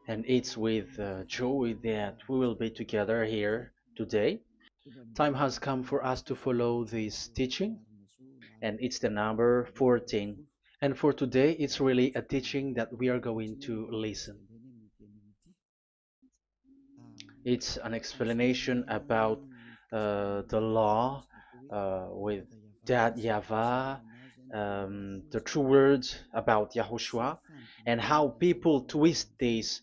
And it's with joy that we will be together here today. Time has come for us to follow this teaching, and it's the number 14. And for today, it's really a teaching that we are going to listen. It's an explanation about the law with that YAHVAH, the true words about YAHOSHUAH, and how people twist this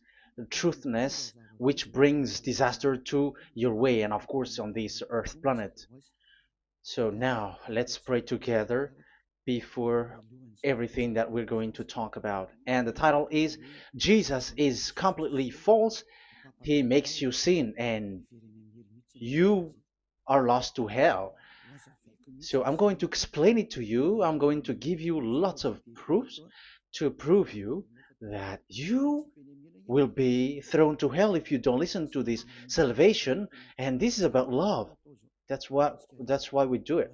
truthness which brings disaster to your way and of course on this earth planet. So now let's pray together before everything that we're going to talk about. And the title is Jesus is completely false. He makes you sin and you are lost to hell. So I'm going to explain it to you. I'm going to give you lots of proofs to prove you that you will be thrown to hell if you don't listen to this salvation. And this is about love. That's why we do it.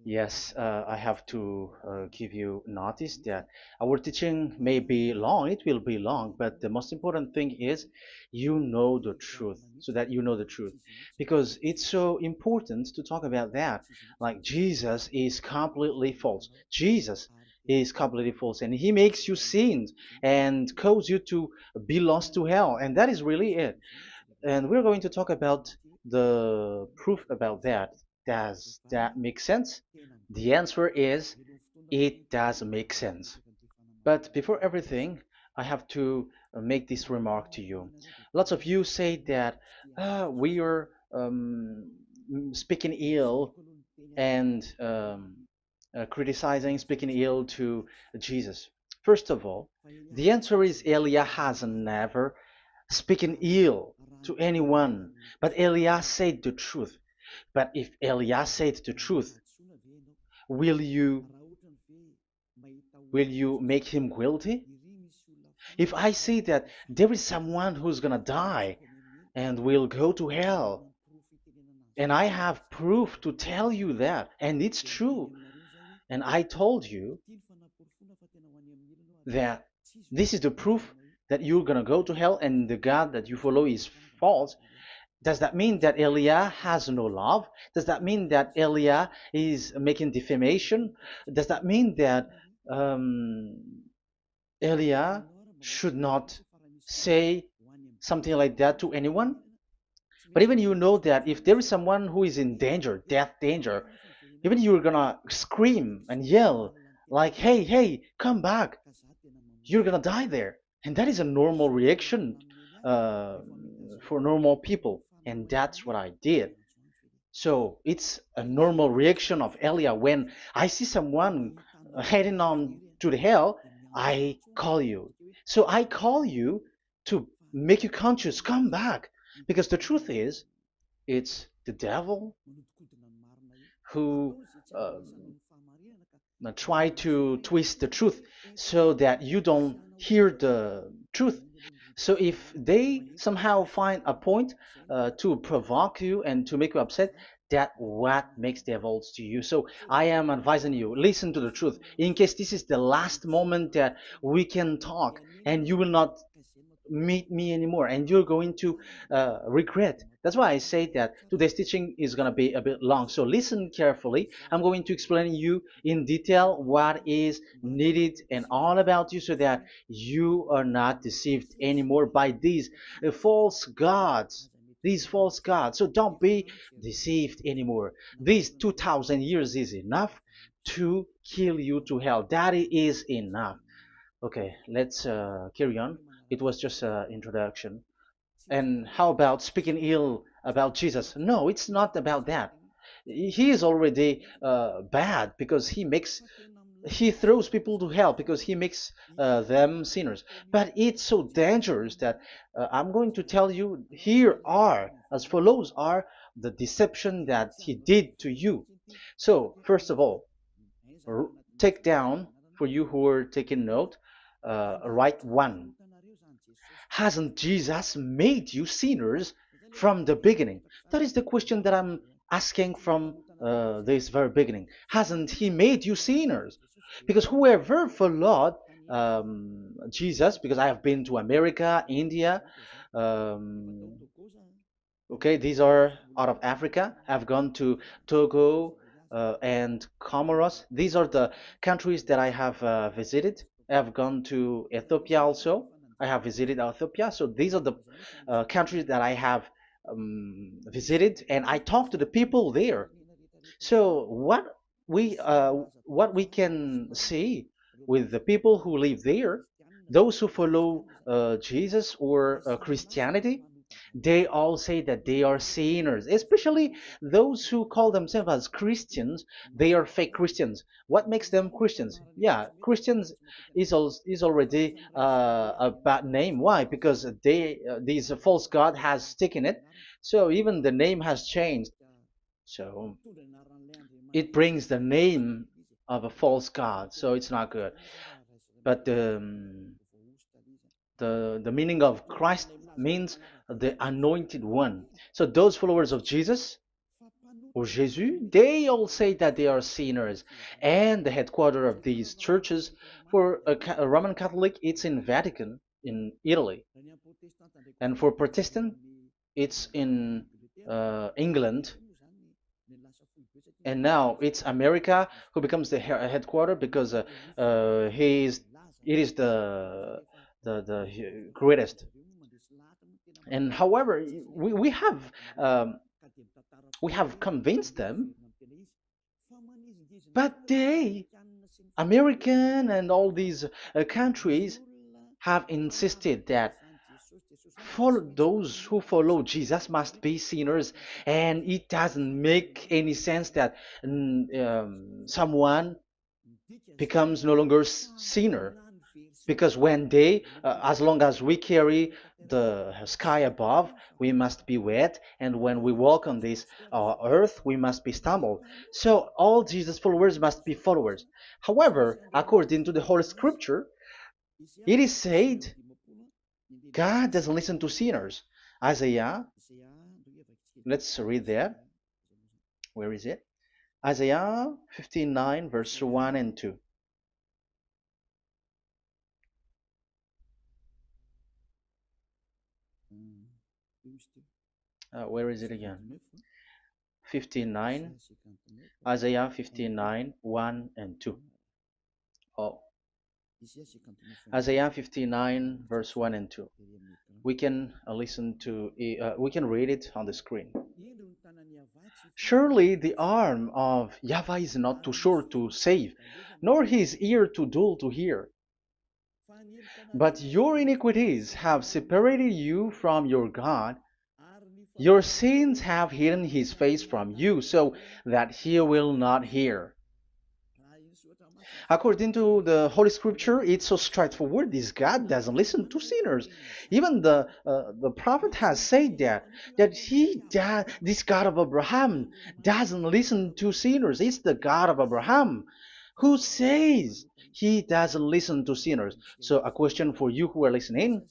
Yes, I have to give you notice that our teaching may be long, it will be long, but the most important thing is you know the truth, so that you know the truth. Because it's so important to talk about that. Like Jesus is completely false. Jesus is completely false, and he makes you sin and cause you to be lost to hell, and that is really it. And we're going to talk about the proof about that. Does that make sense? The answer is it does make sense. But before everything, I have to make this remark to you. Lots of you say that we are speaking ill and criticizing, speaking ill to Jesus. First of all, the answer is Eliah has never speaking ill to anyone, but Eliah said the truth. But if Eliah said the truth, will you will you make him guilty? If I say that there is someone who's gonna die and will go to hell, and I have proof to tell you that, and it's true, and I told you that this is the proof that you're gonna go to hell and the God that you follow is false, does that mean that Eliah has no love? Does that mean that Eliah is making defamation? Does that mean that um, Eliah should not say something like that to anyone? But even you know that if there is someone who is in danger, death danger, even you're gonna scream and yell like, "Hey, hey, come back! You're gonna die there." And that is a normal reaction uh, for normal people, and that's what I did. So it's a normal reaction of Elia when I see someone heading on to the hell, I call you. So I call you to make you conscious, come back. Because the truth is, it's the devil who try to twist the truth so that you don't hear the truth. So if they somehow find a point to provoke you and to make you upset, that what makes devils to you. So I am advising you, listen to the truth. In case this is the last moment that we can talk and you will not meet me anymore and you're going to regret. That's why I say that today's teaching is going to be a bit long, so listen carefully. I'm going to explain you in detail what is needed and all about you so that you are not deceived anymore by false gods these false gods. So don't be deceived anymore. These 2000 years is enough to kill you to hell. That is enough. Okay, let's carry on. It was just an introduction. And how about speaking ill about Jesus? No, it's not about that. He is already bad because he throws people to hell because he makes them sinners. But it's so dangerous that I'm going to tell you here are as follows are the deception that he did to you. So first of all, take down for you who are taking note. Write one. Hasn't Jesus made you sinners from the beginning? That is the question that I'm asking from this very beginning. Hasn't He made you sinners? Because whoever followed Jesus, because I have been to America, India. Um, okay, these are out of Africa. I've gone to Togo and Comoros. These are the countries that I have visited. I've gone to Ethiopia also. I have visited Ethiopia. So these are the countries that I have visited, and I talked to the people there. So what we can see with the people who live there, those who follow Jesus or Christianity, they all say that they are sinners, especially those who call themselves as Christians. They are fake Christians. What makes them Christians? Yeah, Christians is already a bad name. Why? Because these false god has taken it. So even the name has changed. So it brings the name of a false god, so it's not good. But the meaning of Christ means the anointed one. So those followers of Jesus or Jesus, they all say that they are sinners, and the headquarters of these churches for a Roman Catholic, it's in Vatican in Italy, and for Protestant, it's in England, and now it's America who becomes the headquarter because he is it is the greatest. And however, we um, we have convinced them, but they American and all these countries have insisted that follow those who follow Jesus must be sinners, and it doesn't make any sense that someone becomes no longer sinner, because when they as long as we carry the sky above, we must be wet, and when we walk on this earth, we must be stumbled. So all Jesus followers must be followers. However, according to the Holy Scripture, it is said God doesn't listen to sinners. Isaiah, let's read there. Where is it? Isaiah 59 verse 1 and 2. Where is it again? 59, Isaiah 59, 1 and 2. Oh, Isaiah 59, verse 1 and 2. We can we can read it on the screen. Surely the arm of Yahweh is not too short to save, nor his ear too dull to hear. But your iniquities have separated you from your God. Your sins have hidden his face from you, so that he will not hear. According to the Holy Scripture, it's so straightforward. This God doesn't listen to sinners. Even the prophet has said that this God of Abraham doesn't listen to sinners. It's the God of Abraham who says he doesn't listen to sinners. So a question for you who are listening: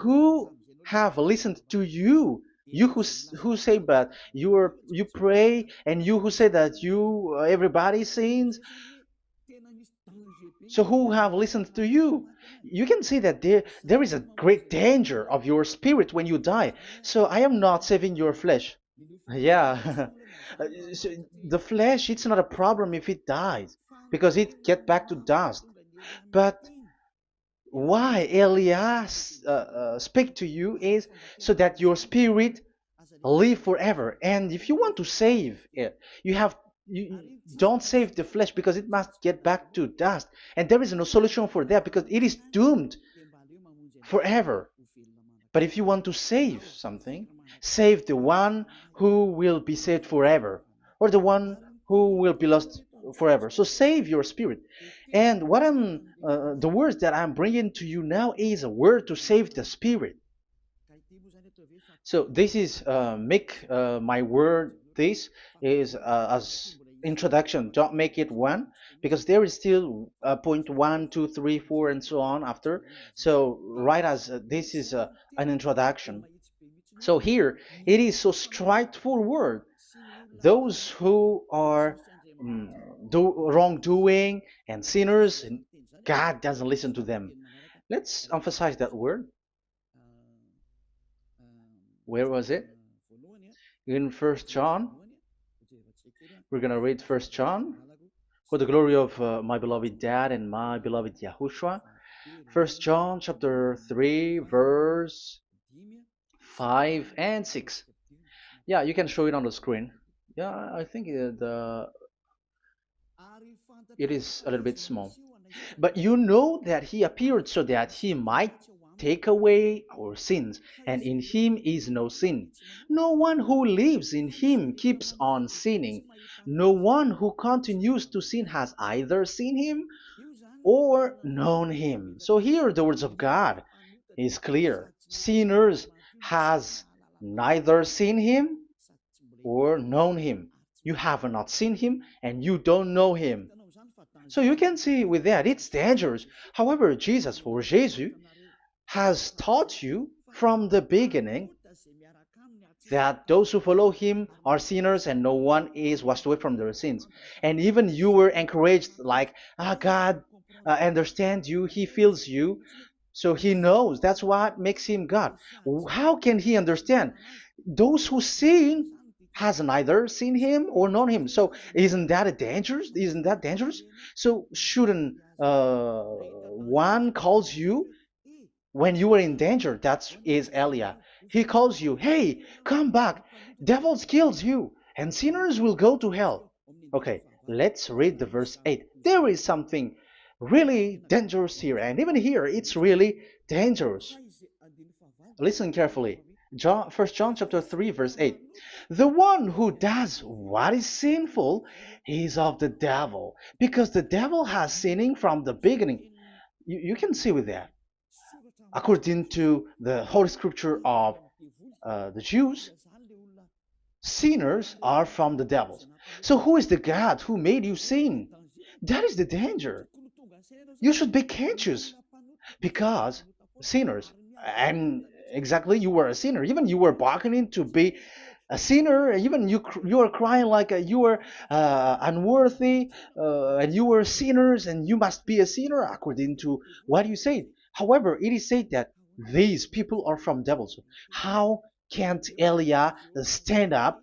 who have listened to you? You who say that you pray, and you who say that you everybody sins, so who have listened to you? You can see that there is a great danger of your spirit when you die. So I am not saving your flesh. Yeah. So the flesh, it's not a problem if it dies, because it get back to dust. But why Elias speak to you is so that your spirit live forever. And if you want to save it, you don't save the flesh, because it must get back to dust, and there is no solution for that because it is doomed forever. But if you want to save something, save the one who will be saved forever, or the one who will be lost forever. So save your spirit. And the words that I'm bringing to you now is a word to save the spirit. So this is make my word. This is as introduction. Don't make it one, because there is still point one, two, three, four, and so on after. So write as this is an introduction. So here it is so straightforward. Those who are wrongdoing and sinners, God doesn't listen to them. Let's emphasize that word. Where was it? In First John. We're gonna read First John. For the glory of my beloved Dad and my beloved Yahushua. First John chapter 3 verse 5 and 6. Yeah, you can show it on the screen. Yeah, I think it is a little bit small. But you know that he appeared so that he might take away our sins, and in him is no sin. No one who lives in him keeps on sinning. No one who continues to sin has either seen him or known him. So here the words of God is clear. Sinners has neither seen him or known him. You have not seen him and you don't know him. So you can see with that it's dangerous. However, Jesus or Jesus has taught you from the beginning that those who follow him are sinners and no one is washed away from their sins. And even you were encouraged like, God understands you, he feels you, so he knows. That's what makes him God. How can he understand? Those who sin has neither seen him or known him. So isn't that a dangerous? Isn't that dangerous? So shouldn't one calls you when you are in danger? That is Elia. He calls you, hey, come back. Devils kills you, and sinners will go to hell. Okay, let's read the verse 8. There is something really dangerous here, and even here it's really dangerous. Listen carefully. John, 1 John chapter 3 verse 8. The one who does what is sinful is of the devil, because the devil has sinning from the beginning. You can see with that. According to the Holy Scripture of the Jews, sinners are from the devils. So who is the God who made you sin? That is the danger. You should be conscious because sinners, and exactly you were a sinner. Even you were bargaining to be a sinner. Even you are crying like you were unworthy, and you were sinners, and you must be a sinner according to what you said. However, it is said that these people are from devils. How can't Elia stand up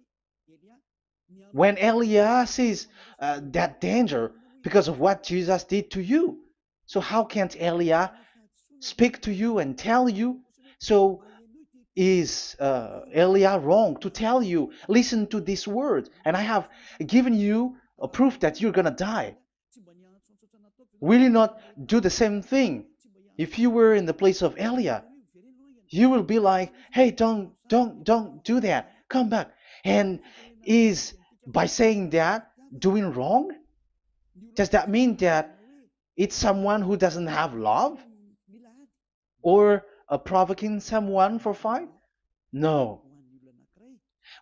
when Elia sees that danger because of what Jesus did to you? So how can't Elia speak to you and tell you? So is Elia wrong to tell you, listen to this word, and I have given you a proof that you're gonna die? Will you not do the same thing? If you were in the place of Elia, you will be like, hey, don't do that, come back. And is by saying that doing wrong? Does that mean that it's someone who doesn't have love, or provoking someone for fight? No.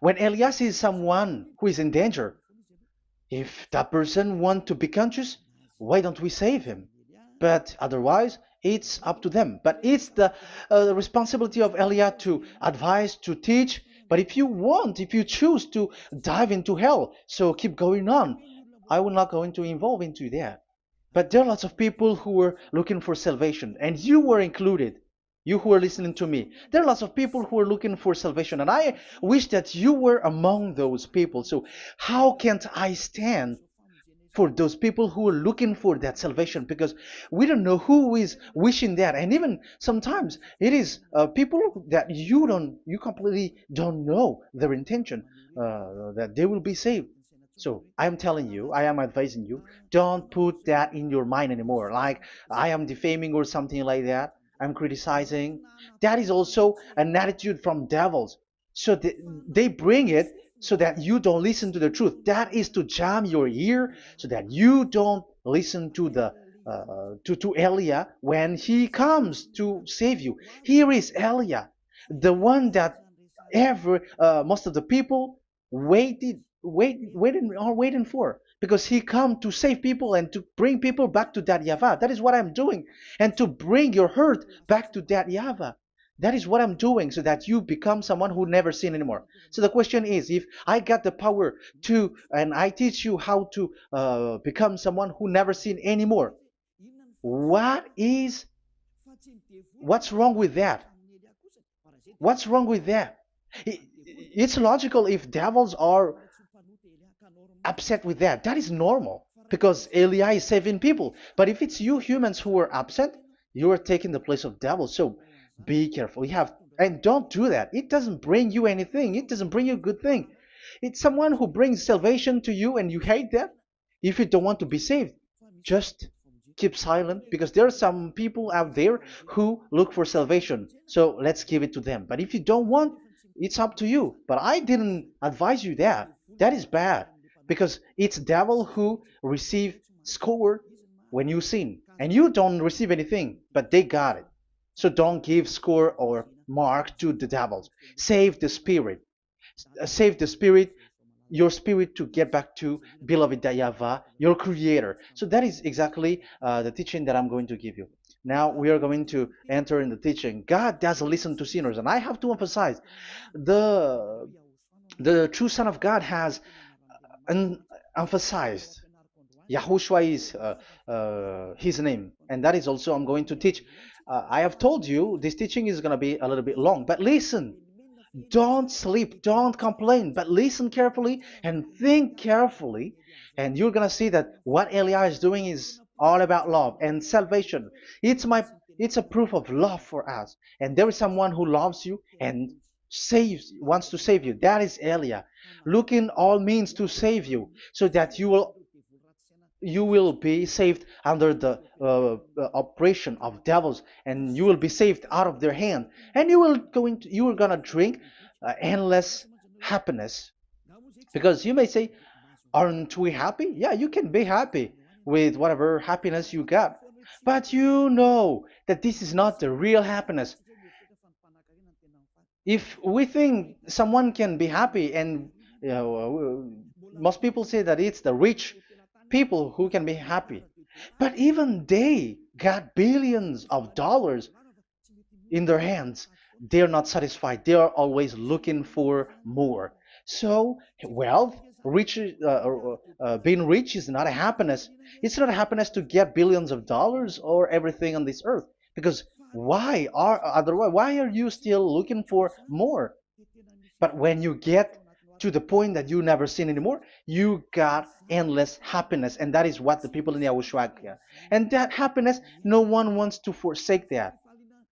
When Elias is someone who is in danger, if that person wants to be conscious, why don't we save him? But otherwise, it's up to them. But it's the responsibility of Elia to advise, to teach. But if you choose to dive into hell, so keep going on. I will not go into involve into that. But there are lots of people who were looking for salvation, and you were included. You who are listening to me, there are lots of people who are looking for salvation, and I wish that you were among those people. So, how can't I stand for those people who are looking for that salvation? Because we don't know who is wishing that, and even sometimes it is people that you completely don't know their intention that they will be saved. So I am telling you, I am advising you, don't put that in your mind anymore. Like I am defaming or something like that. I'm criticizing. That is also an attitude from devils. So they bring it so that you don't listen to the truth. That is to jam your ear so that you don't listen to the to Elia when he comes to save you. Here is Elia, the one that most of the people waiting for, because he come to save people and to bring people back to that Yahvah. That is what I'm doing, and to bring your hurt back to that Yahvah. That is what I'm doing, so that you become someone who never sin anymore. So the question is, if I got the power to, and I teach you how to become someone who never sin anymore, What is what's wrong with that? What's wrong with that? It's logical if devils are upset with that. That is normal because Eli is saving people. But if it's you humans who are upset, you are taking the place of devils. So be careful. You have and don't do that. It doesn't bring you anything. It doesn't bring you a good thing. It's someone who brings salvation to you and you hate that. If you don't want to be saved, just keep silent because there are some people out there who look for salvation. So let's give it to them. But if you don't want, it's up to you. But I didn't advise you that. That is bad because it's devil who receive score when you sin and you don't receive anything, but they got it. So don't give score or mark to the devils. Save the spirit. Save the spirit, your spirit to get back to beloved Yahweh, your creator. So that is exactly the teaching that I'm going to give you. Now we are going to enter in the teaching. God doesn't listen to sinners, and I have to emphasize the the true Son of God has emphasized. Yahushua is his name, and that is also I'm going to teach. I have told you this teaching is going to be a little bit long, but listen. Don't sleep, don't complain, but listen carefully and think carefully, and you're gonna see that what Elia is doing is all about love and salvation. It's my it's a proof of love for us. And there is someone who loves you and wants to save you. That is Elia. Looking all means to save you so that you will be saved under the oppression of devils, and you will be saved out of their hand, and you are gonna drink endless happiness. Because you may say, aren't we happy? Yeah, you can be happy with whatever happiness you got, but you know that this is not the real happiness. If we think someone can be happy, and most people say that it's the rich people who can be happy, but even they got billions of dollars in their hands, they're not satisfied. They are always looking for more. So wealth, being rich is not a happiness. It's not a happiness to get billions of dollars or everything on this earth. Because why are you still looking for more? But when you get to the point that you never sin anymore, you got endless happiness, and that is what the people in Yahushua get. And that happiness, no one wants to forsake that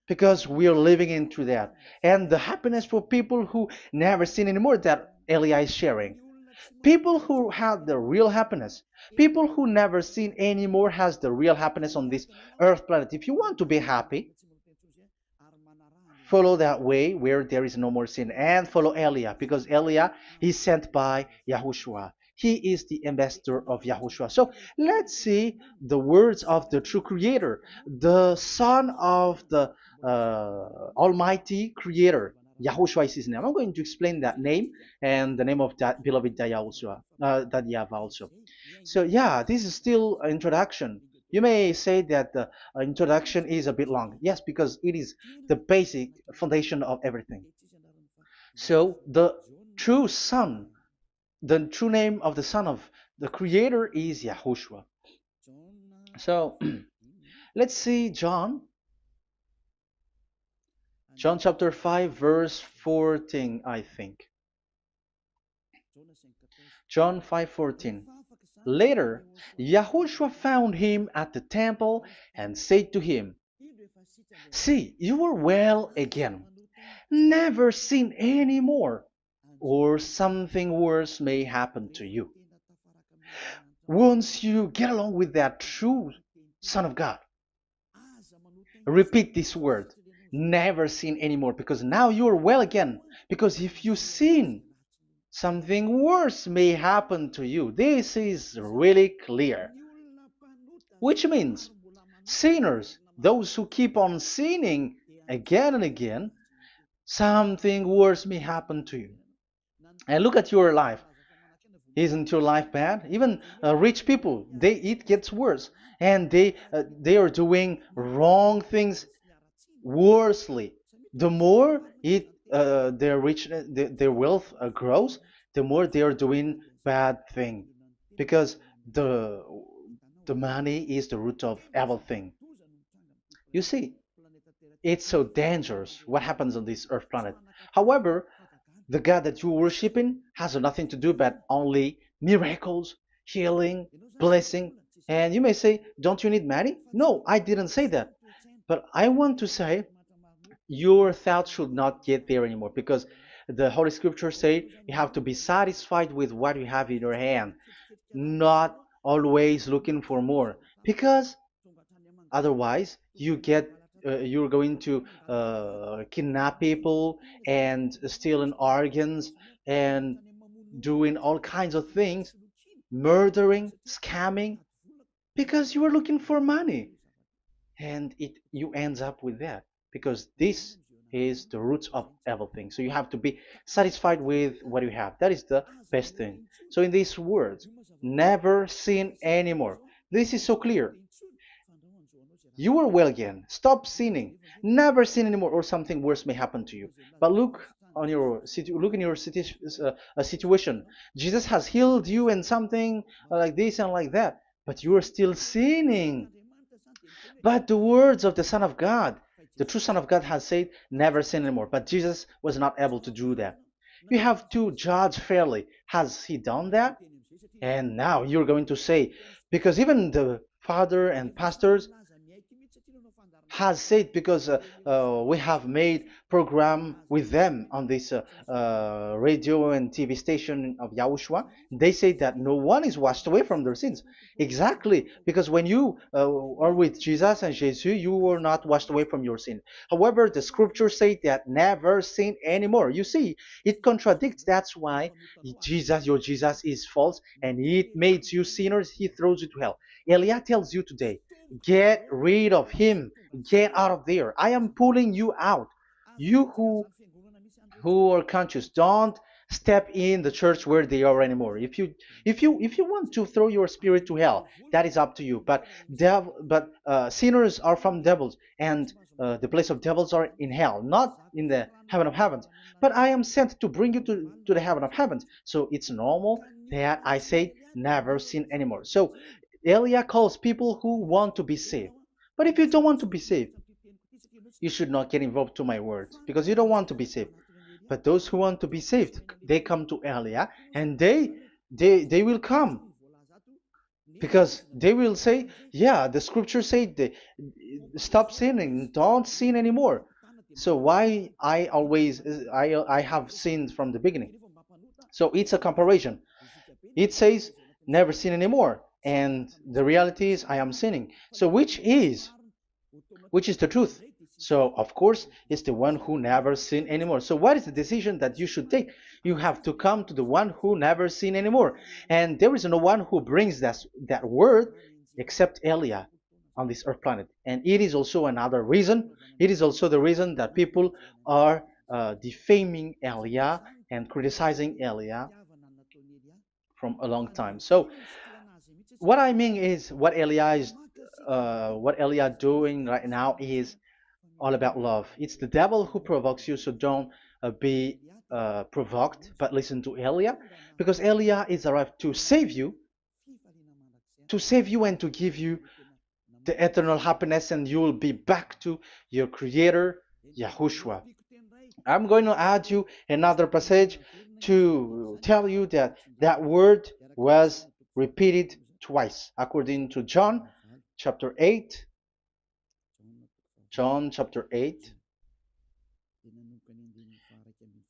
because we are living into that. And the happiness for people who never sin anymore that Elia is sharing. People who have the real happiness, people who never sin anymore has the real happiness on this earth planet. If you want to be happy, follow that way where there is no more sin and follow Elia because Elia is sent by Yahushua. He is the ambassador of Yahushua. So let's see the words of the true creator, the son of the almighty creator. Yahushua is his name. I'm going to explain that name and the name of that beloved Yahushua, that Yahweh also. So yeah, this is still an introduction. You may say that the introduction is a bit long. Yes, because it is the basic foundation of everything. So the true Son, the true name of the Son of the Creator is Yahushua. So let's see John chapter 5 verse 14, I think. John 5:14. Later, Yahushua found him at the temple and said to him, "See, you are well again. Never sin any more, or something worse may happen to you." Once you get along with that true Son of God, repeat this word. Never sin anymore, because now you are well again. Because if you sin, something worse may happen to you. This is really clear. Which means sinners, those who keep on sinning again and again, something worse may happen to you. And look at your life. Isn't your life bad? Even rich people, it gets worse, and they are doing wrong things worsely. The more their wealth grows, the more they are doing bad thing, because the the money is the root of everything. You see, it's so dangerous what happens on this earth planet. However, the God that you're worshiping has nothing to do but only miracles, healing, blessing. And you may say, don't you need money? No, I didn't say that. But I want to say your thoughts should not get there anymore because the Holy Scriptures say you have to be satisfied with what you have in your hand, not always looking for more. Because otherwise, you're going to kidnap people and stealing organs and doing all kinds of things, murdering, scamming, because you are looking for money, and it you ends up with that because this is the roots of everything. So you have to be satisfied with what you have. That is the best thing. So in these words, never sin anymore. This is so clear. You are well again. Stop sinning. Never sin anymore, or something worse may happen to you. But look in your situation. Jesus has healed you and something like this and like that, but you are still sinning. But the words of the Son of God, the true Son of God, has said, "Never sin anymore." But Jesus was not able to do that. You have to judge fairly. Has he done that? And now you're going to say, because even the father and pastors has said, because we have made program with them on this radio and TV station of Yahushua. They say that no one is washed away from their sins. Exactly, because when you are with Jesus and Jesus, you were not washed away from your sin. However, the scriptures say that never sin anymore. You see, it contradicts. That's why your Jesus is false, and it makes you sinners. He throws you to hell. Elia tells you today, get rid of him. Get out of there. I am pulling you out. You who are conscious, don't step in the church where they are anymore. If you want to throw your spirit to hell, that is up to you. But sinners are from devils, and the place of devils are in hell, not in the heaven of heavens. But I am sent to bring you to the heaven of heavens. So it's normal that I say never sin anymore. So Elia calls people who want to be saved. But if you don't want to be saved, you should not get involved to my words because you don't want to be saved. But those who want to be saved, they come to Elia, and they will come because they will say, yeah, the scriptures say stop sinning, don't sin anymore. So why I have sinned from the beginning? So it's a comparison. It says never sin anymore, and the reality is I am sinning. So which is the truth? So, of course, it's the one who never sinned anymore. So, what is the decision that you should take? You have to come to the one who never sinned anymore. And there is no one who brings that word except Elia on this earth planet. And it is also another reason. It is also the reason that people are defaming Elia and criticizing Elia from a long time. So, what I mean is what Elia doing right now is all about love. It's the devil who provokes you, so don't be provoked, but listen to Elia, because Elia is arrived to save you and to give you the eternal happiness, and you will be back to your Creator, Yahushua. I'm going to add you another passage to tell you that that word was repeated twice, according to chapter 8, John chapter 8,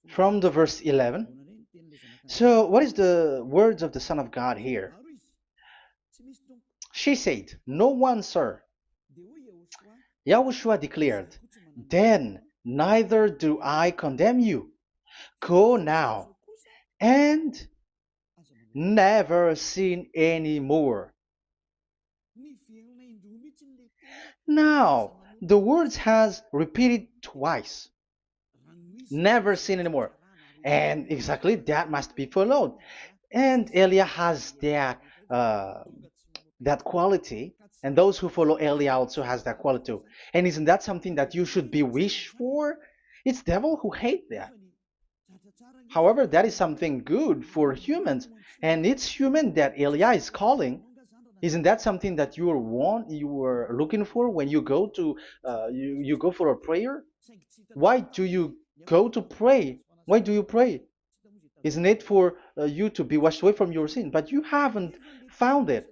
from the verse 11. So, what is the words of the Son of God here? She said, "No one, sir." Yahushua declared, "Then neither do I condemn you. Go now and never sin any more." Now, the words has repeated twice. Never sin anymore. And exactly that must be followed. And Elia has uh, that quality, and those who follow Elia also has that quality too. And isn't that something that you should be wish for? It's devil who hate that. However, that is something good for humans, and it's human that Elia is calling. Isn't that something that you were looking for when you go to you go for a prayer? Why do you go to pray? Why do you pray? Isn't it for you to be washed away from your sin? But you haven't found it.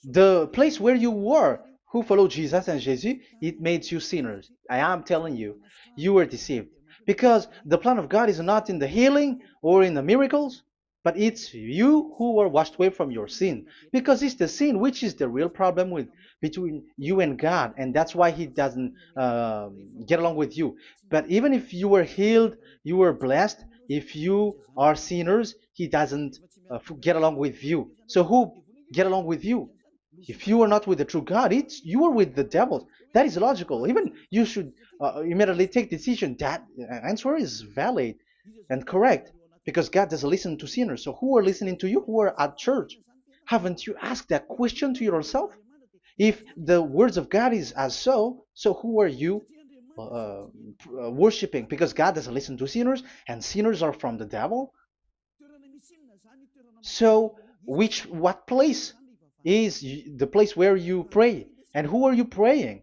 The place where you were, who followed Jesus and Jesus, it made you sinners. I am telling you, you were deceived. Because the plan of God is not in the healing or in the miracles, but it's you who were washed away from your sin. Because it's the sin which is the real problem with between you and God, and that's why He doesn't get along with you. But even if you were healed, you were blessed. If you are sinners, He doesn't get along with you. So who get along with you? If you are not with the true God, it's you are with the devil. That is logical. Even you should immediately take decision. That answer is valid and correct because God doesn't listen to sinners. So who are listening to you? Who are at church? Haven't you asked that question to yourself? If the words of God is as so who are you worshiping? Because God doesn't listen to sinners, and sinners are from the devil. So, what place is the place where you pray? And who are you praying?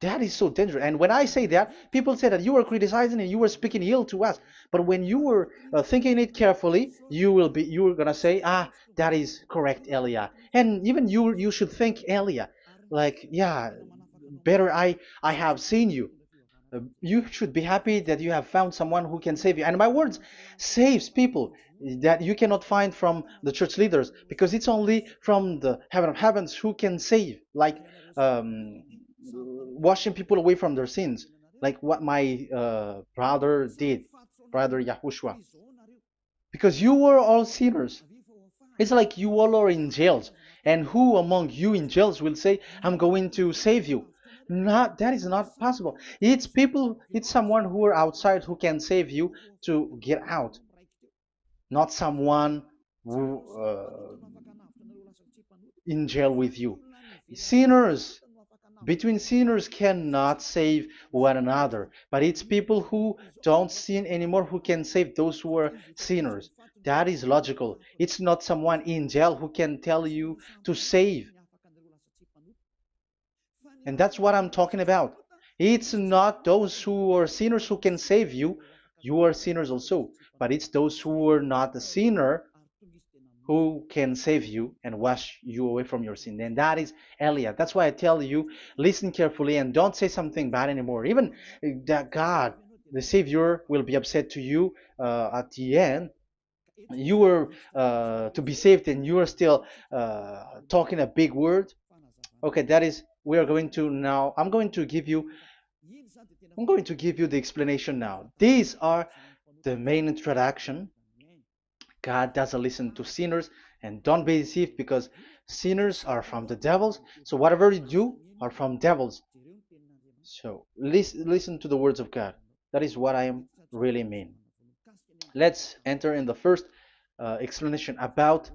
That is so dangerous. And when I say that, people say that you are criticizing and you are speaking ill to us. But when you are thinking it carefully, you are gonna say, ah, that is correct, Elia. And even you should think, Elia, like, yeah, better I have seen you. You should be happy that you have found someone who can save you. And my words saves people that you cannot find from the church leaders because it's only from the heaven of heavens who can save, like washing people away from their sins, like what my brother did, brother Yahushua. Because you were all sinners. It's like you all are in jails. And who among you in jails will say, I'm going to save you? Not that is not possible. It's people, it's someone who are outside who can save you to get out, not someone who in jail with you. Sinners, between sinners cannot save one another, but it's people who don't sin anymore who can save those who are sinners. That is logical. It's not someone in jail who can tell you to save. And that's what I'm talking about. It's not those who are sinners who can save you. You are sinners also. But it's those who are not a sinner who can save you and wash you away from your sin. And that is Elia. That's why I tell you, listen carefully and don't say something bad anymore. Even that God, the Savior, will be upset to you at the end. You were to be saved and you are still talking a big word. Okay, that is, we are going to now, I'm going to give you the explanation now. These are the main introduction. God doesn't listen to sinners, and don't be deceived because sinners are from the devils. So whatever you do are from devils. So listen to the words of God. That is what I am really mean. Let's enter in the first explanation about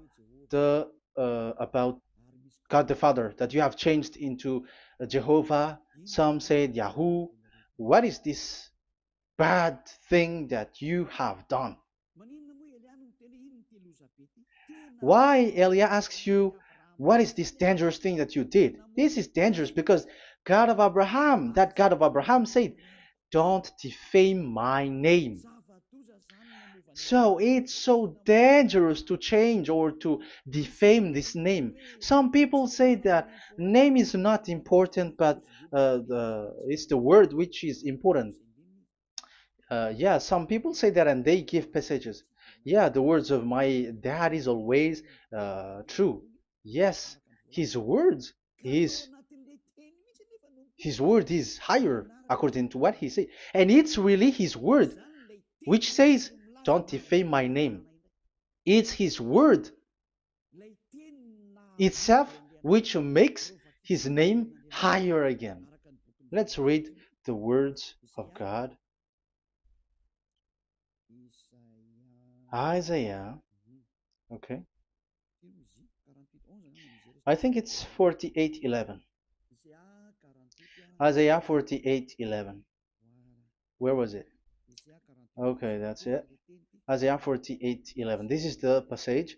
God the Father that you have changed into Jehovah. Some said Yahoo. What is this bad thing that you have done? Why Elia asks you, what is this dangerous thing that you did? This is dangerous because God of Abraham, that God of Abraham said, don't defame my name. So it's so dangerous to change or to defame this name. Some people say that name is not important, but it's the word which is important. Yeah, some people say that and they give passages. Yeah, the words of my dad is always true. Yes, his words, his his word is higher according to what he said. And it's really his word which says, don't defame my name. It's his word itself which makes his name higher again. Let's read the words of God. Isaiah, okay. I think it's 48:11. Isaiah 48:11. Where was it? Okay, that's it. Isaiah 48:11. This is the passage.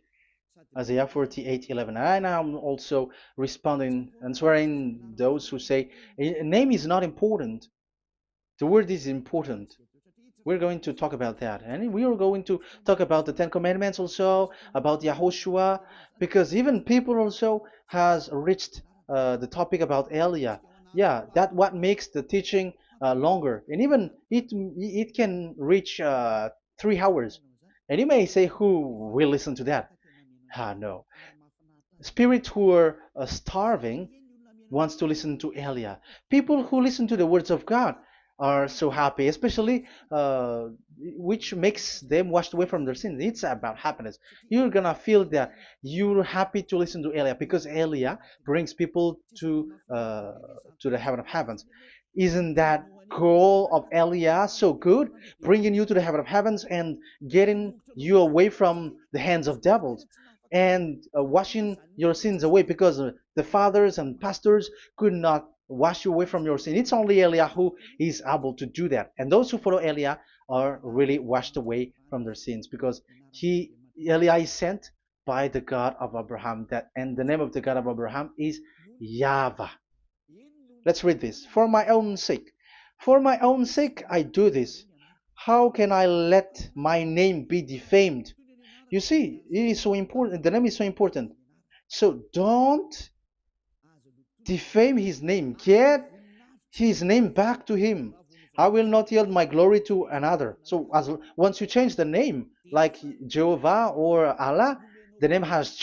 Isaiah 48:11. And I'm also responding, answering those who say a name is not important. The word is important. We're going to talk about that. And we are going to talk about the Ten Commandments also, about Yahushua, because even people also has reached the topic about Elia. Yeah, that what makes the teaching longer. And even it can reach 3 hours. And you may say, who will listen to that? Ah, no. Spirits who are starving wants to listen to Elia. People who listen to the words of God are so happy, especially which makes them washed away from their sins. It's about happiness. You're gonna feel that you're happy to listen to Elia because Elia brings people to the heaven of heavens. Isn't that goal of Elia so good, bringing you to the heaven of heavens and getting you away from the hands of devils? And washing your sins away because the fathers and pastors could not wash you away from your sin. It's only Elia who is able to do that. And those who follow Elia are really washed away from their sins because Elia is sent by the God of Abraham. That and the name of the God of Abraham is YAHVAH. Let's read this. For my own sake. For my own sake I do this. How can I let my name be defamed? You see, it is so important. The name is so important. So don't defame his name. Get his name back to him. I will not yield my glory to another. So as once you change the name, like Jehovah or Allah, the name has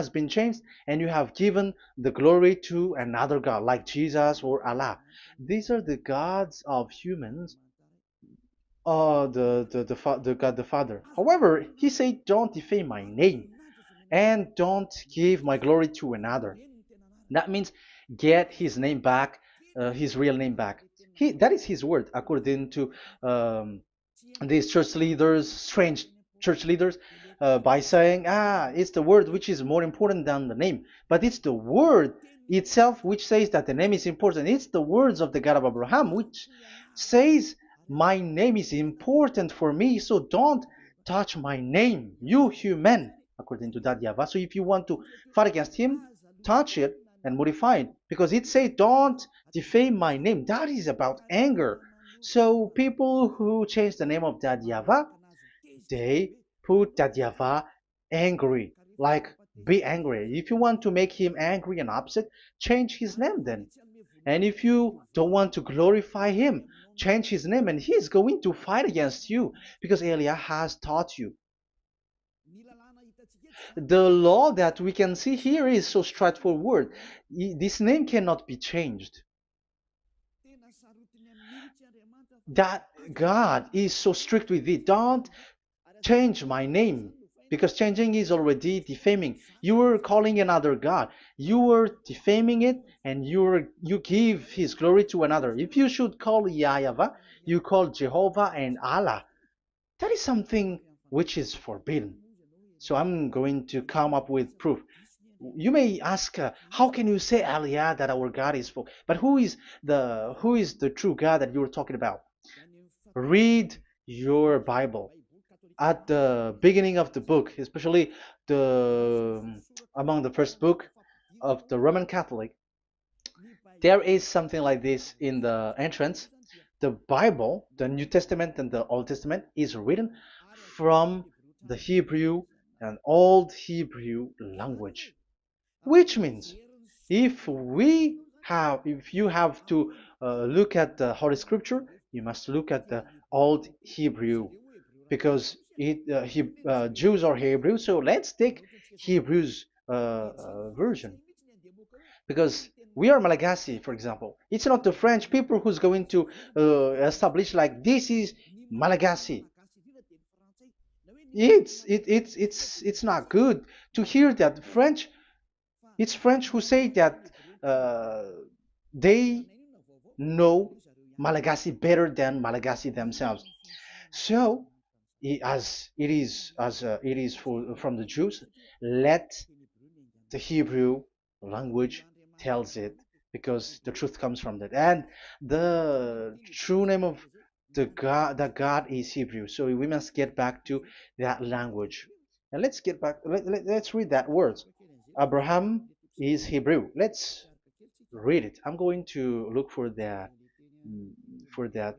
been changed, and you have given the glory to another God, like Jesus or Allah. These are the gods of humans, the God the Father. However, he said, "Don't defame my name, and don't give my glory to another." That means get his name back, his real name back. That is his word, according to um, these church leaders, strange church leaders, by saying, it's the word which is more important than the name. But it's the word itself which says that the name is important. It's the words of the God of Abraham which says, my name is important for me, so don't touch my name, you human, according to that Yahweh. So if you want to fight against him, touch it and modify it, because it says, don't defame my name. That is about anger. So people who change the name of that Yahweh, they put that Yahweh angry, like be angry. If you want to make him angry and upset, change his name then. And if you don't want to glorify him, change his name, and he's going to fight against you because Elia has taught you. The law that we can see here is so straightforward. This name cannot be changed. That God is so strict with it. Don't change my name, because changing is already defaming. You are calling another God. You are defaming it, and you give his glory to another. If you should call Yahweh, you call Jehovah and Allah. That is something which is forbidden. So I'm going to come up with proof. You may ask, how can you say Aliyah that our God is full? But who is the true God that you're talking about? Read your Bible. At the beginning of the book, especially the among the first book of the Roman Catholic, there is something like this in the entrance. The Bible, the New Testament and the Old Testament, is written from the Hebrew and Old Hebrew language, which means if you have to look at the Holy Scripture, you must look at the Old Hebrew, because Jews are Hebrew. So let's take Hebrews version, because we are Malagasy, for example. It's not the French people who's going to establish like this is Malagasy. It's not good to hear that French. It's French who say that uh, they know Malagasy better than Malagasy themselves. So, as it is from the Jews, let the Hebrew language tells it, because the truth comes from that. And the true name of the God is Hebrew. So we must get back to that language. And let's get back. Let's read that words. Abraham is Hebrew. Let's read it. I'm going to look mm, for that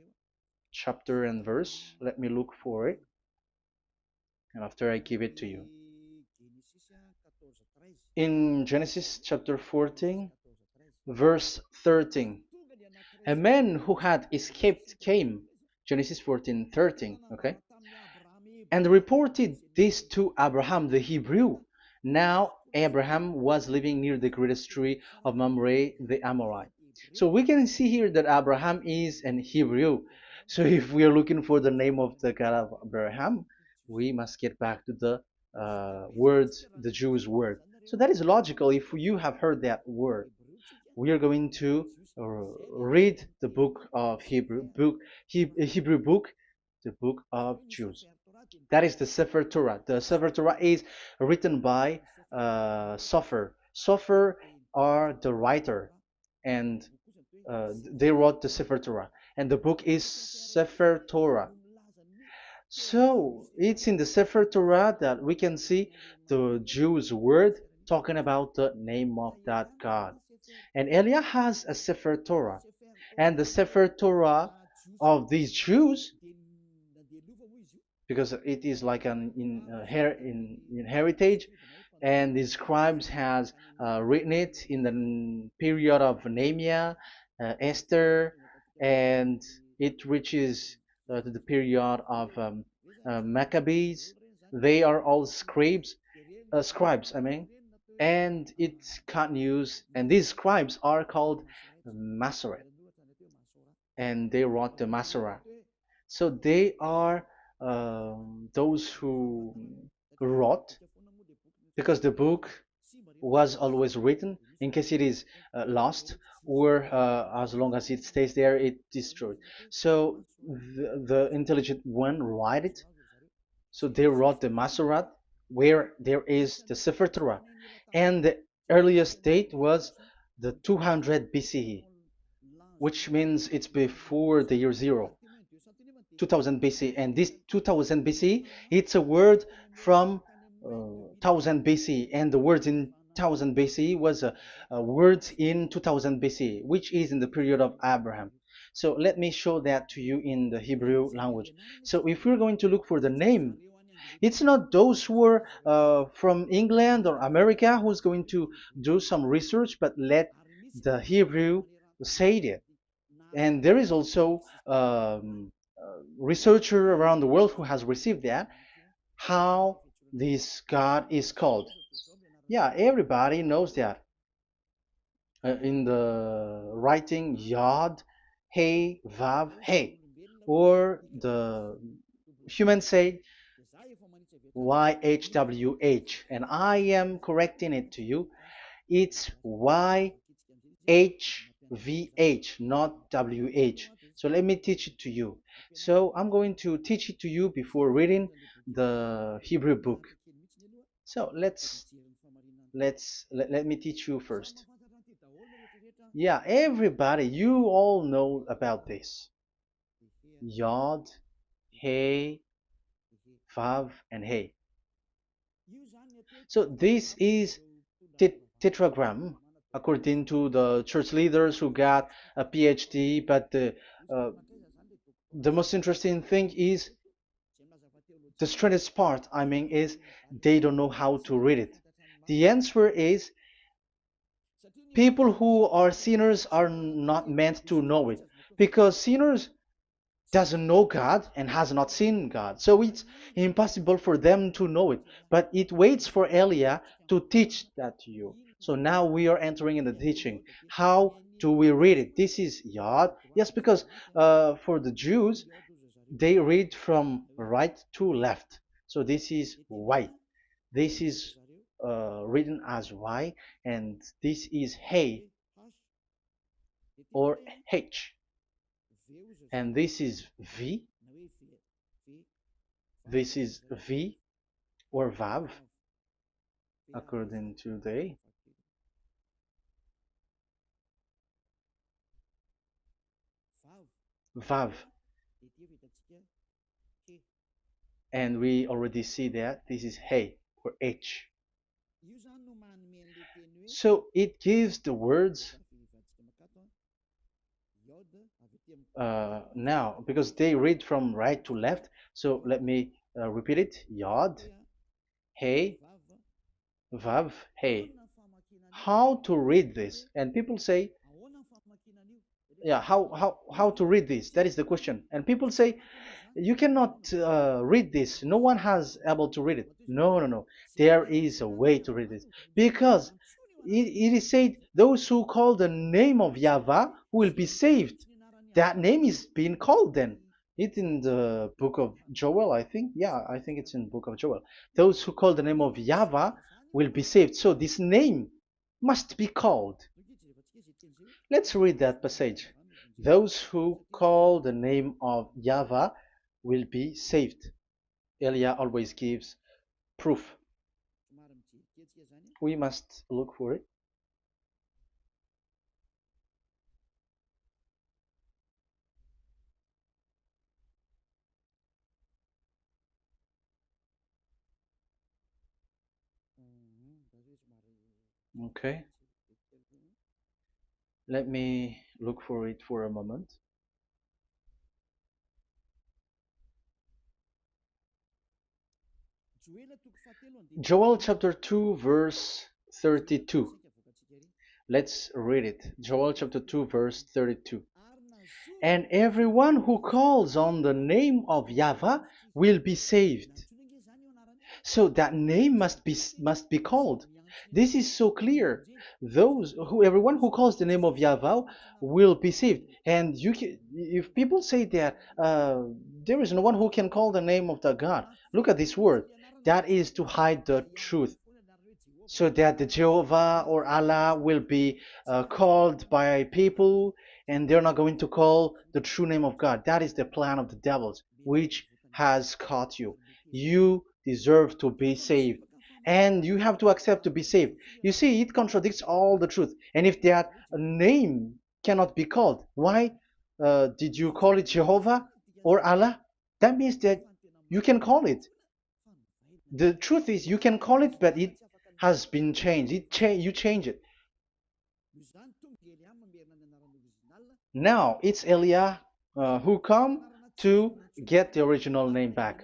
chapter and verse. Let me look for it, and after I give it to you. In Genesis chapter 14, verse 13, a man who had escaped came, Genesis 14:13, okay, and reported this to Abraham the Hebrew. Now Abraham was living near the greatest tree of Mamre the Amorite. So we can see here that Abraham is an Hebrew. So if we are looking for the name of the God of Abraham, we must get back to the word, the Jews' word. So that is logical. If you have heard that word, we are going to read the book of Hebrew book, the book of Jews. That is the Sefer Torah. The Sefer Torah is written by Sofer. Sofer are the writer, and they wrote the Sefer Torah, and the book is Sefer Torah. So it's in the Sefer Torah that we can see the Jews' word talking about the name of that God. And Elia has a Sefer Torah, and the Sefer Torah of these Jews, because it is like an in heritage, and the scribes has written it in the period of Nehemiah, Esther, and it reaches to the period of Maccabees. They are all scribes, I mean, and it continues, and these scribes are called Masoret, and they wrote the Masorah. So they are those who wrote, because the book was always written in case it is lost, or as long as it stays there, it destroyed. So the intelligent one write it. So they wrote the Masorat, where there is the Sefer Torah, and the earliest date was the 200 BCE, which means it's before the year zero. 2000 BC, and this 2000 BC, it's a word from 1000 BC, and the words in 1000 BC was a word in 2000 BC, which is in the period of Abraham. So let me show that to you in the Hebrew language. So if we're going to look for the name, it's not those who are from England or America who's going to do some research, but let the Hebrew say it. And there is also researcher around the world who has received that, how this God is called. Yeah, everybody knows that. In the writing Yod, Hey, Vav, Hey, or the human say YHWH, and I am correcting it to you. It's YHVH, not WH. So let me teach it to you. So I'm going to teach it to you before reading the Hebrew book. So let me teach you first. Yeah, everybody, you all know about this. Yod, Hey, Vav, and Hey. So this is tetragram, according to the church leaders who got a PhD. But the most interesting thing is, the strangest part, I mean, is they don't know how to read it. The answer is, people who are sinners are not meant to know it, because sinners doesn't know God and has not seen God. So it's impossible for them to know it. But it waits for Elia to teach that to you. So now we are entering in the teaching. How do we read it? This is Yod. Yes, because for the Jews, they read from right to left. So this is Y. This is written as Y, and this is Hey or H. And this is V. This is V or Vav, according to the Vav. And we already see that this is Hey. or H. So it gives the words now because they read from right to left. So let me repeat it. Yod, hey, vav, hey. How to read this? And people say, yeah, how to read this? That is the question. And people say, you cannot read this. No one has able to read it. No, no, no. There is a way to read this because it is said those who call the name of Yahweh will be saved. That name is being called then. It's in the book of Joel, I think. Yeah, I think it's in the book of Joel. Those who call the name of Yahweh will be saved. So this name must be called. Let's read that passage. Those who call the name of Yahweh will be saved. Elia always gives proof. We must look for it. Okay, let me look for it for a moment. Joel chapter 2, verse 32. Let's read it. Joel chapter 2, verse 32. And everyone who calls on the name of Yahweh will be saved. So that name must be called. This is so clear. Everyone who calls the name of Yahweh will be saved. And if people say that there is no one who can call the name of the God, look at this word. That is to hide the truth, so that the Jehovah or Allah will be called by people, and they're not going to call the true name of God. That is the plan of the devils, which has caught you. You deserve to be saved, and you have to accept to be saved. You see, it contradicts all the truth. And if that name cannot be called, why did you call it Jehovah or Allah? That means that you can call it. The truth is you can call it, but it has been changed. You change it. Now it's Elia who come to get the original name back.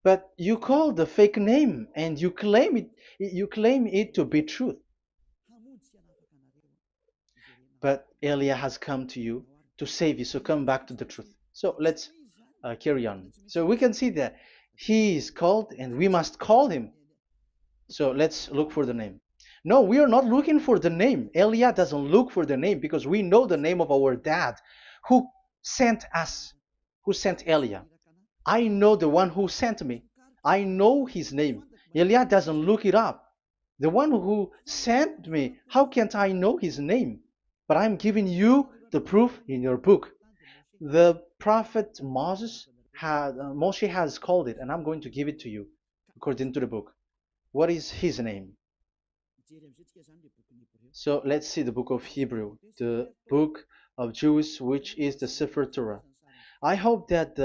But you call the fake name and you claim it to be truth. But Elia has come to you to save you. So come back to the truth. So let's carry on. So we can see that he is called and we must call him. So let's look for the name. No, we are not looking for the name. Elia doesn't look for the name because we know the name of our dad who sent us, who sent Elia. I know the one who sent me. I know his name. Elia doesn't look it up. The one who sent me, how can't I know his name? But I'm giving you the proof in your book. The prophet Moshe has called it, and I'm going to give it to you according to the book. What is his name? So let's see the book of Hebrew, the book of Jews, which is the Sefer Torah. I hope that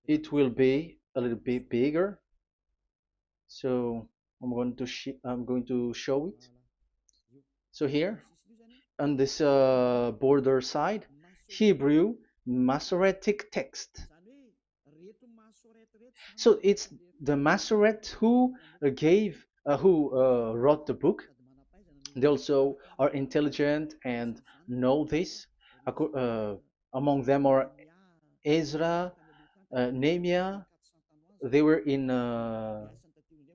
it will be a little bit bigger. So I'm going to show it. So here on this border side, Hebrew Masoretic text. So it's the Masoret who wrote the book. They also are intelligent and know this. Among them are Ezra, Nehemiah. They were in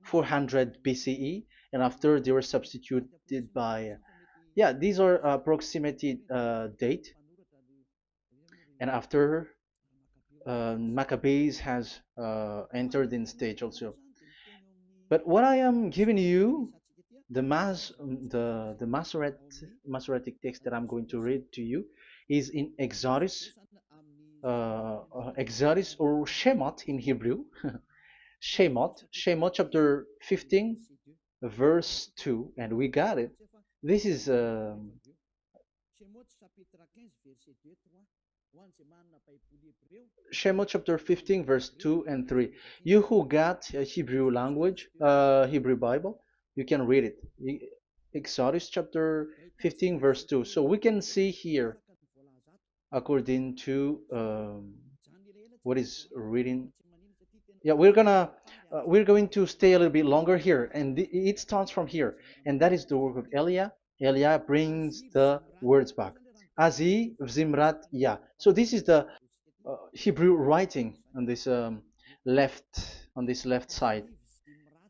400 BCE, and after they were substituted by, yeah, these are proximity date, and after Maccabees has entered in stage also. But what I am giving you, the Masoretic text that I'm going to read to you, is in Exodus or Shemot in Hebrew, Shemot chapter 15, verse 2, and we got it. This is Shemot chapter 15, verse 2 and 3. You who got a Hebrew language, Hebrew Bible, you can read it. Exodus chapter 15, verse 2. So we can see here, according to what is reading. Yeah, we're going to stay a little bit longer here, and it starts from here, and that is the work of Elia. Elia brings the words back. Azi Zimrat Ya. So this is the Hebrew writing on this left side.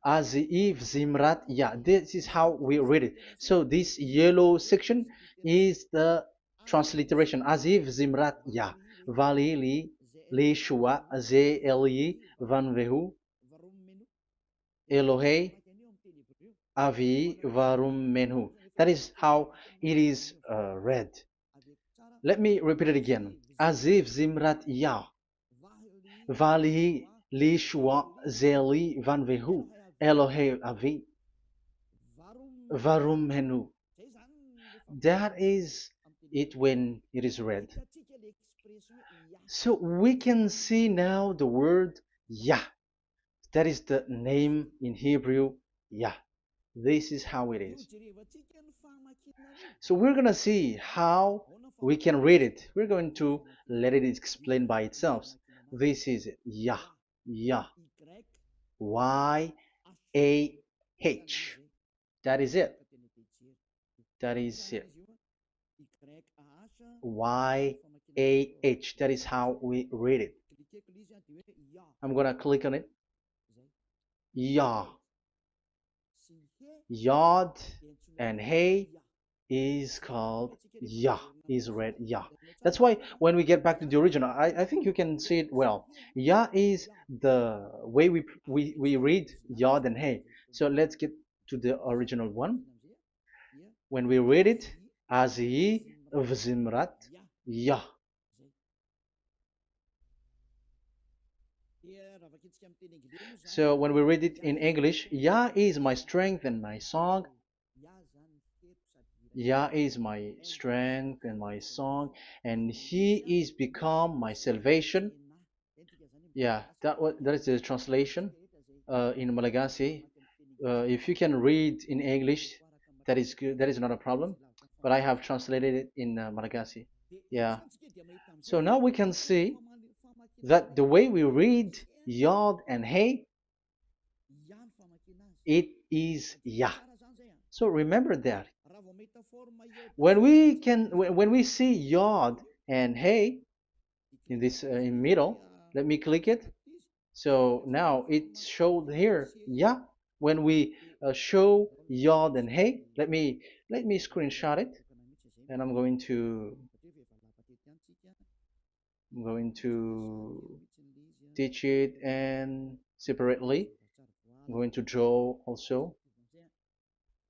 Aziv Zimrat Ya. This is how we read it. So this yellow section is the transliteration. Aziv Zimrat Ya. Vali li shua ze eli van vehu Elohei avi varum menhu. That is how it is read. Let me repeat it again. Aziv Zimrat Ya. Vali li shua ze eli van vehu Elohei avi varum menhu. That is it when it is read. So we can see now the word Yah. That is the name in Hebrew, Yah. This is how it is. So we're going to see how we can read it. We're going to let it explain by itself. This is it. Yah. Yah. Y-A-H. That is it. That is it. Y-A-H. That is how we read it. I'm going to click on it. Yah. Yod and Hey is called Yah, is read Yah. That's why when we get back to the original, I think you can see it well. Yah is the way we read Yod and Hey. So let's get to the original one. When we read it, Azi Vzimrat Yah. So when we read it in English, Yah is my strength and my song. Yah is my strength and my song, and He is become my salvation. Yeah, that is the translation in Malagasy. If you can read in English, that is good. That is not a problem. But I have translated it in Malagasy. Yeah. So now we can see that the way we read Yod and Hey, it is Yah. So remember that. When we see Yod and Hey in this in middle, let me click it. So now it showed here, yeah. When we show Yod and Hey, let me screenshot it, and I'm going to teach it and separately. I'm going to draw also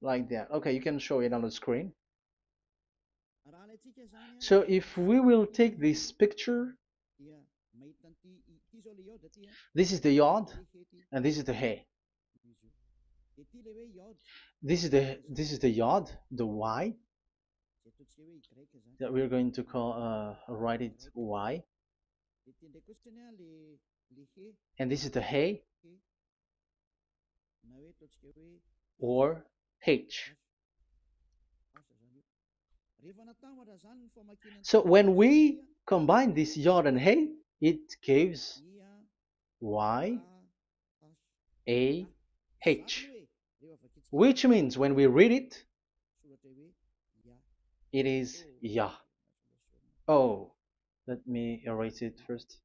like that. Okay, you can show it on the screen. So if we will take this picture, this is the Yod and this is the Hey. This is the Yod, the Y that we're going to call write it Y, and this is the Hey or H. So when we combine this Yod and Hey, it gives Y A H, which means when we read it, it is Yah. Oh, let me erase it first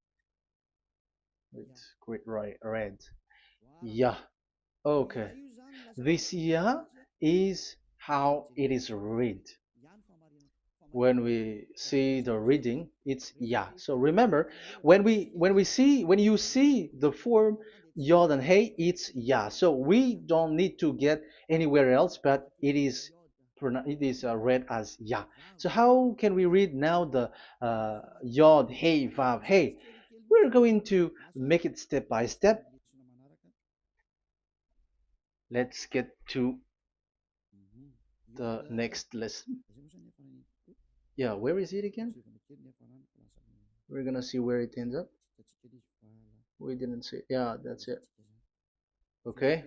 with great red. Yah. Okay. This Yah is how it is read. When we see the reading, it's Yah. So remember, when you see the form Yod and Hey, it's Yah. So we don't need to get anywhere else, but it is read as Yah. So how can we read now the Yod, Hey, Vav, Hey? We're going to make it step by step. Let's get to the next lesson. Yeah, where is it again? We're gonna see where it ends up. We didn't see. Yeah, that's it. Okay.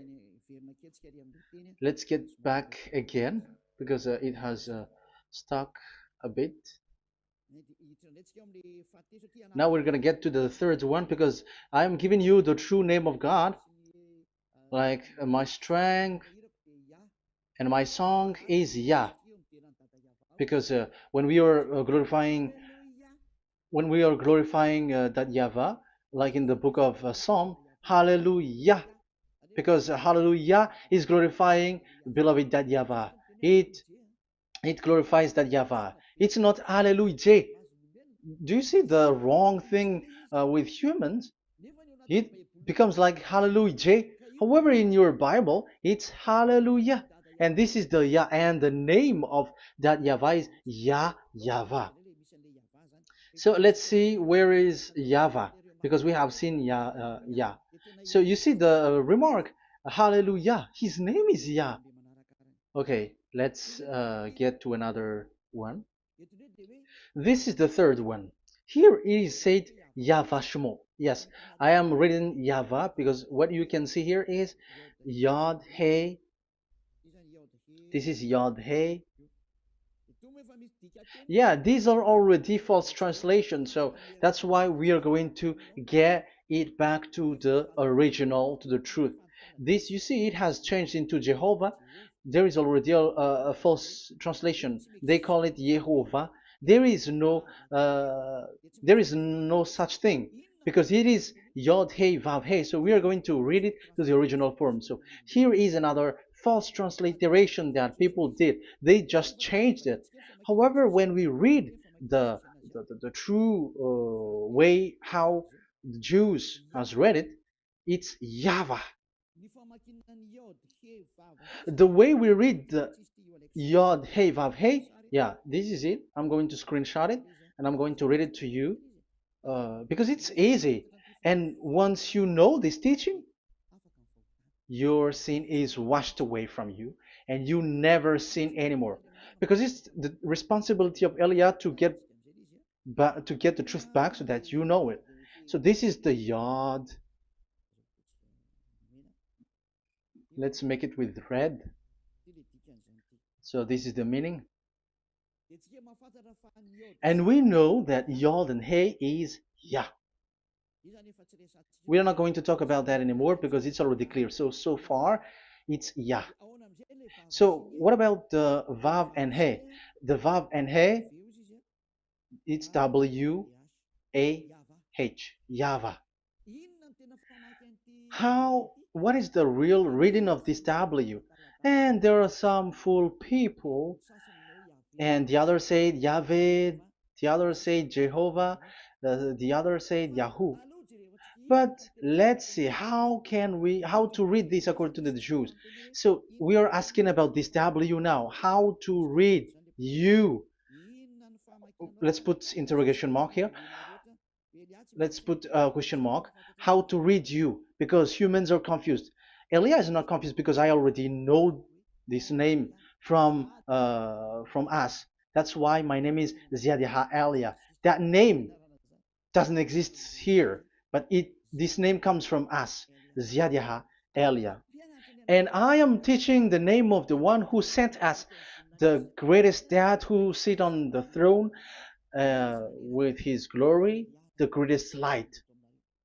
Let's get back again because it has stuck a bit. Now we're gonna get to the third one because I'm giving you the true name of God, like my strength and my song is Yah, because when we are glorifying that Yahweh, like in the book of Psalm, Hallelujah, because Hallelujah is glorifying beloved that Yahweh. It it glorifies that Yahweh. It's not Hallelujah. Do you see the wrong thing with humans? It becomes like Hallelujah. However, in your Bible, it's Hallelujah. And this is the Yah, and the name of that Yahweh is Yahweh. So let's see where is Yahweh, because we have seen Yah. So you see the remark, Hallelujah. His name is Yah. Okay, let's get to another one. This is the third one. Here it is said YAHVAH. Yes, I am reading Yahweh because what you can see here is Yod Hey. This is Yod Hey. Yeah, these are already false translations, so that's why we are going to get it back to the original, to the truth. This, you see, it has changed into Jehovah. There is already a false translation. They call it Yehovah. There is no, uh, there is no such thing because it is Yod Hey Vav Hey. So we are going to read it to the original form. So here is another false transliteration that people did. They just changed it. However, when we read the true way how the Jews has read it, it's Yahweh. The way we read the Yod Hey Vav Hey, yeah, this is it. I'm going to screenshot it and I'm going to read it to you because it's easy. And once you know this teaching, your sin is washed away from you and you never sin anymore. Because it's the responsibility of Eliah to get the truth back so that you know it. So this is the Yod. Let's make it with red. So this is the meaning. And we know that Yod and Hey is Yah. We are not going to talk about that anymore because it's already clear. So far, it's Yah. So what about the Vav and He? The Vav and He, it's W-A-H, Yahvah. What is the real reading of this W? And there are some fool people, and the other said Yahweh, the other said Jehovah, the other said Yahoo. But let's see how to read this according to the Jews. So we are asking about this W now. How to read you? Let's put interrogation mark here. Let's put a question mark. How to read you? Because humans are confused. Elia is not confused because I already know this name from us. That's why my name is Ziadiha Elia. That name doesn't exist here, but this name comes from us, Ziadiha Elia. And I am teaching the name of the one who sent us, the greatest dad who sit on the throne with his glory, the greatest light.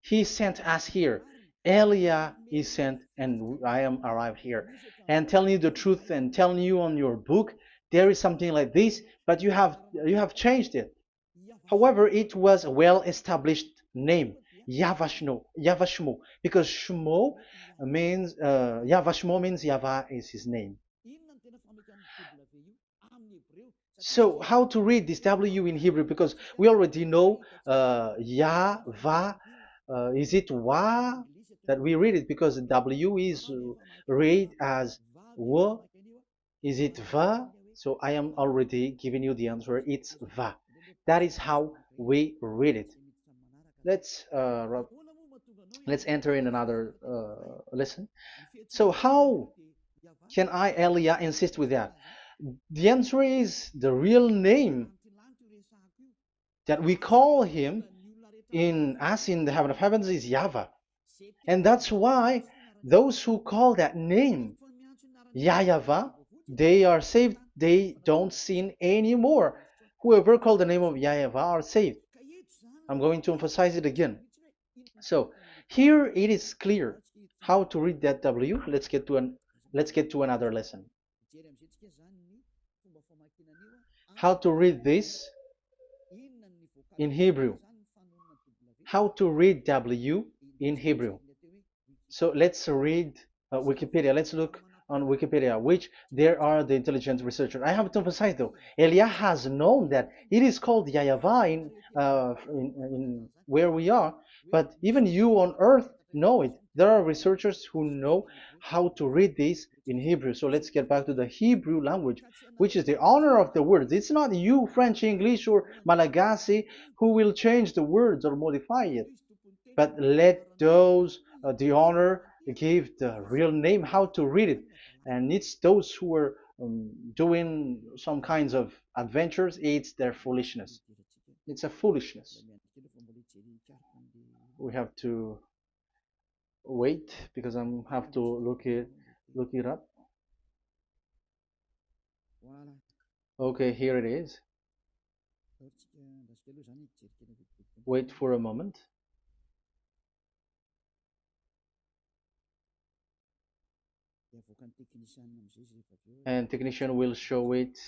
He sent us here. Elia is sent, and I am arrived here. And telling you the truth and telling you on your book, there is something like this, but you have changed it. However, it was a well-established name, YAHVAH, because Shmo means YAHVAH means Yahweh is his name. So how to read this W in Hebrew? Because we already know Yahvah. Is it Wa that we read it? Because W is read as W. Is it Va? So I am already giving you the answer. It's Va. That is how we read it. Let's enter in another lesson. So how can I, Elia, insist with that? The answer is the real name that we call him in us in the heaven of heavens is YAHVAH. And that's why those who call that name YAHVAH, they are saved. They don't sin anymore. Whoever called the name of YAHVAH are saved. I'm going to emphasize it again. So here it is clear how to read that W. Let's get to another lesson. How to read this in Hebrew. How to read W in Hebrew. So let's read Wikipedia. Let's look on Wikipedia, which there are the intelligent researchers. I have to emphasize though, Elia has known that it is called YAHVAH in where we are, but even you on earth know it. There are researchers who know how to read this in Hebrew. So let's get back to the Hebrew language, which is the honor of the words. It's not you, French, English, or Malagasy, who will change the words or modify it, but let those the honor give the real name how to read it, and it's those who are doing some kinds of adventures. It's their foolishness. It's a foolishness. We have to wait because I have to look it up. Okay, here it is. Wait for a moment. And technician will show it.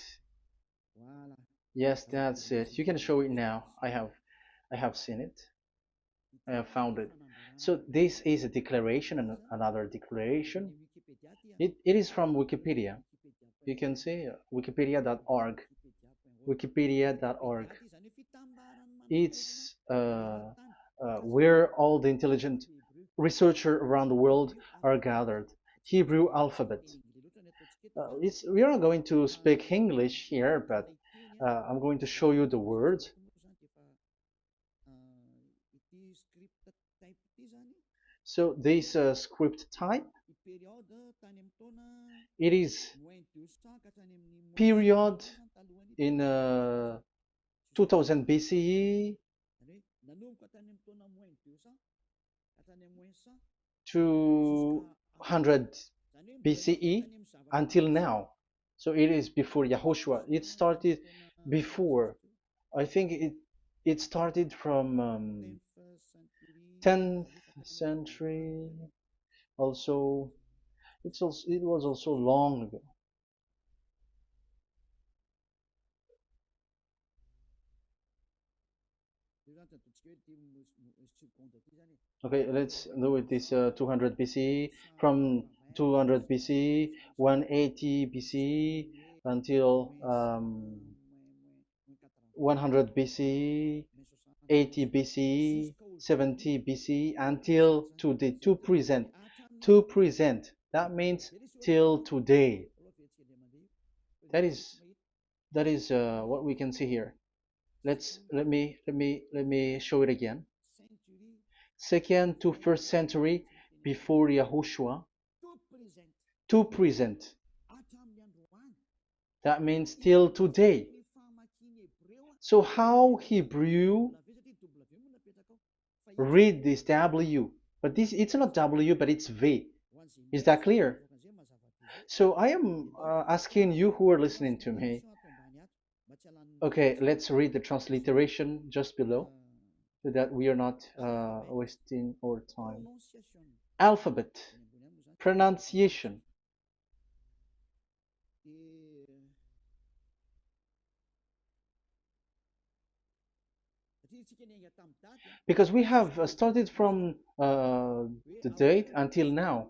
Yes, that's it. You can show it now. I have seen it. I have found it. So this is a declaration and another declaration. It is from Wikipedia. You can see wikipedia.org. Wikipedia.org. It's where all the intelligent researchers around the world are gathered. Hebrew alphabet. We are not going to speak English here, but I'm going to show you the words. So this script type, it is period in 2000 BCE to 100 BCE until now. So it is before Yahushua. It started before. I think it started from 10th century. Also, it was also long ago. Okay, let's do it this 200 BCE, from 200 BCE, 180 BCE until 100 BCE, 80 BCE, 70 BCE until today, to present. To present. That means till today. That is what we can see here. Let me show it again. Second to first century before Yahushua, to present. That means till today. So how Hebrew read this W? But this, it's not W, but it's V. Is that clear? So I am asking you who are listening to me. Okay, let's read the transliteration just below, so that we are not wasting our time. Alphabet, pronunciation. Because we have started from the date until now.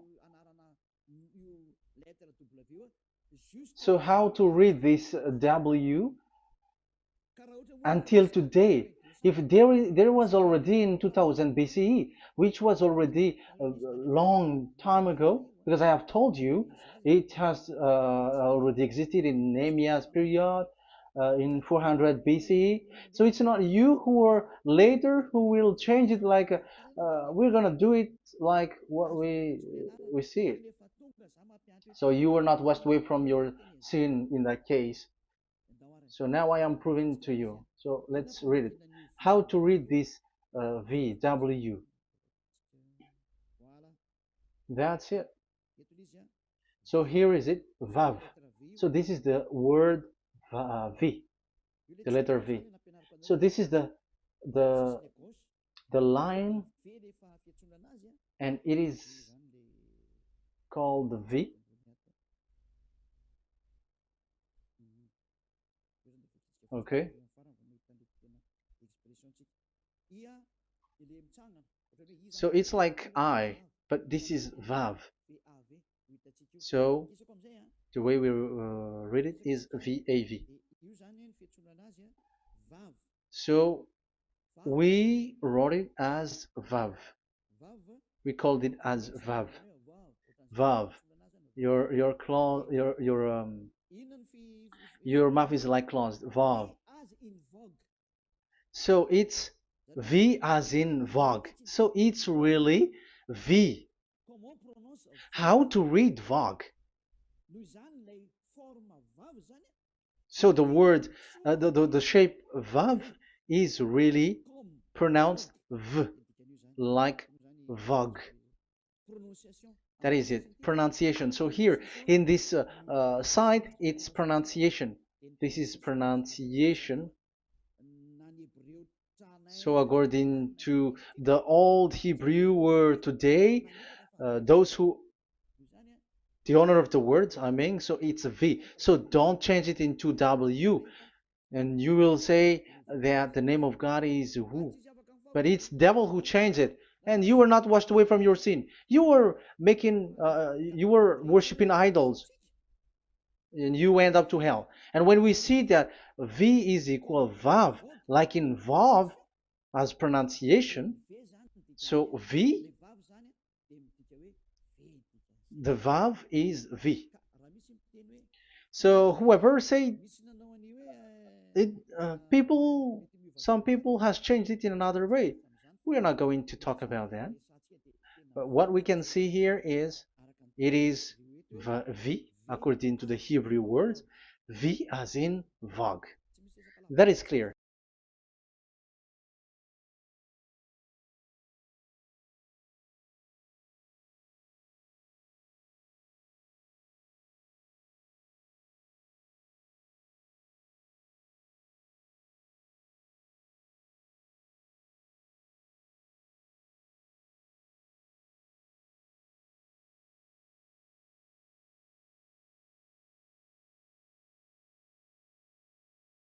So how to read this W until today? If there was already in 2000 BCE, which was already a long time ago, because I have told you it has already existed in Nehemiah's period, in 400 BCE. So it's not you who are later who will change it, like we're gonna do it like what we see it. So you were not washed away from your sin in that case. So now I am proving to you. So let's read it. How to read this V, W. That's it. So here is it, VAV. So this is the word V, the letter V. So this is the the line, and it is called V. Okay. So it's like I, but this is VAV. So the way we read it is VAV. So we wrote it as VAV. We called it as VAV. VAV. Your claw, your mouth is like closed. VAV. So it's V as in Vogue. So it's really V. How to read Vogue? So the word, the shape Vav is really pronounced V, like Vogue. That is it, pronunciation. So here in this side, it's pronunciation. This is pronunciation. So according to the old Hebrew word today, those who, the owner of the word, I mean, so it's a V. So don't change it into W, and you will say that the name of God is who. But it's devil who changed it, and you were not washed away from your sin. You were you were worshiping idols, and you end up to hell. And when we see that V is equal Vav, like in Vav as pronunciation, so V, the Vav is V. So whoever say it, some people has changed it in another way. We are not going to talk about that. But what we can see here is it is V according to the Hebrew words, V as in Vogue. That is clear.